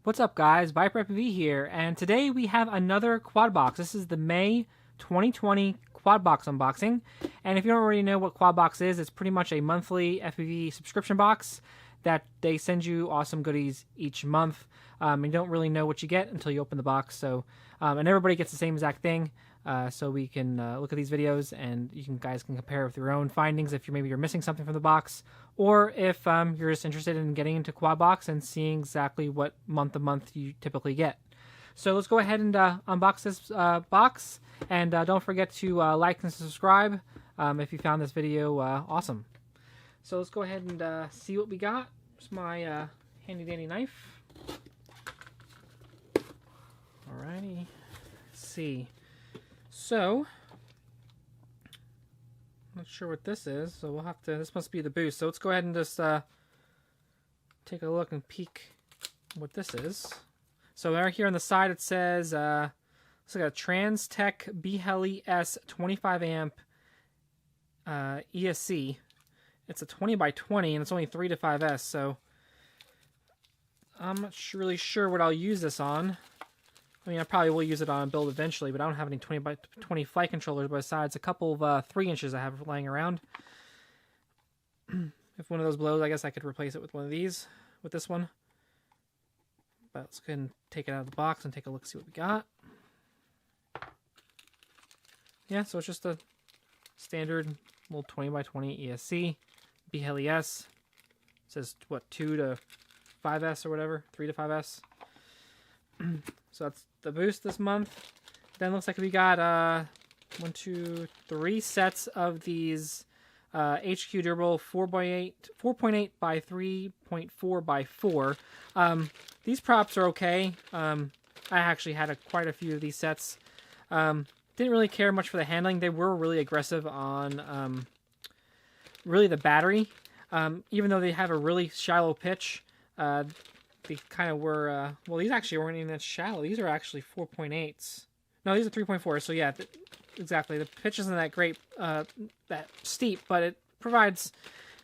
What's up, guys? Viper FPV here, and today we have another quad box. This is the May 2020 quad box unboxing, and if you don't already know what quad box is, it's pretty much a monthly FPV subscription box that they send you awesome goodies each month. You don't really know what you get until you open the box, so and everybody gets the same exact thing. So we can look at these videos, and guys can compare with your own findings if you're missing something from the box, or if you're just interested in getting into quad box and seeing exactly what month to month you typically get. So let's go ahead and unbox this box, and don't forget to like and subscribe if you found this video awesome. So let's go ahead and see what we got. Here's my handy dandy knife. Alrighty, let's see. So, not sure what this is, so we'll have to, this must be the boost. So let's go ahead and just take a look and peek what this is. So right here on the side it says, looks like a Trans-Tech BHELI-S 25 amp ESC. It's a 20 by 20 and it's only 3 to 5S, so I'm not really sure what I'll use this on. I mean, I probably will use it on a build eventually, but I don't have any 20 by 20 flight controllers besides a couple of 3 inches I have laying around. If one of those blows, I guess I could replace it with one of these, with this one. But let's go ahead and take it out of the box and take a look, see what we got. Yeah, so it's just a standard little 20 by 20 ESC, BHELI-S. It says, what, 2 to 5S or whatever, 3 to 5S. So that's the boost this month. Then looks like we got 1, 2, 3 sets of these HQ durable 4.8 by 3.4 by 4. These props are okay. I actually had quite a few of these sets. Didn't really care much for the handling. They were really aggressive on really the battery. Even though they have a really shallow pitch, they kind of were, well, these actually weren't even that shallow. These are actually 4.8s. No, these are 3.4. So yeah, exactly. The pitch isn't that great, that steep, but it provides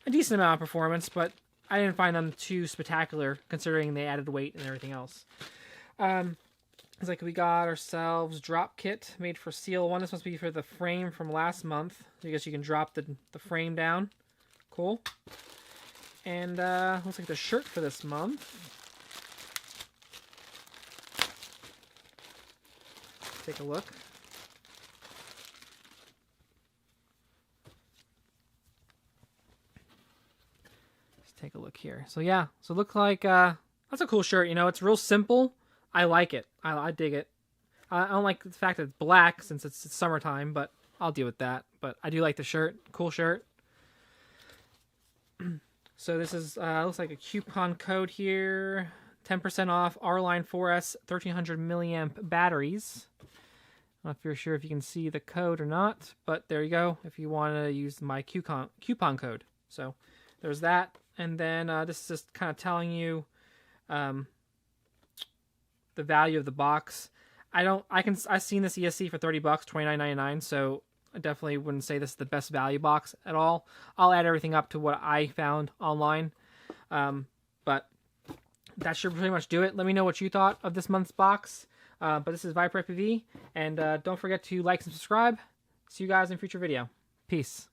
a decent amount of performance, but I didn't find them too spectacular considering they added weight and everything else. It's like we got ourselves drop kit made for Seal 1. This must be for the frame from last month. I guess you can drop the frame down. Cool. And looks like the shirt for this month. Take a look. Let's take a look here. So yeah, so it looks like that's a cool shirt. You know, it's real simple. I like it. I dig it. I don't like the fact that it's black since it's summertime, but I'll deal with that. But I do like the shirt. Cool shirt. So this is looks like a coupon code here. 10% off R-Line 4S 1300 milliamp batteries. I'm not if you're sure if you can see the code or not, but there you go if you want to use my coupon code. So there's that, and then this is just kind of telling you the value of the box. I've seen this ESC for $30, $29.99, so I definitely wouldn't say this is the best value box at all. I'll add everything up to what I found online, but that should pretty much do it. Let me know what you thought of this month's box. But this is Viper FPV, and don't forget to like and subscribe. See you guys in a future video. Peace.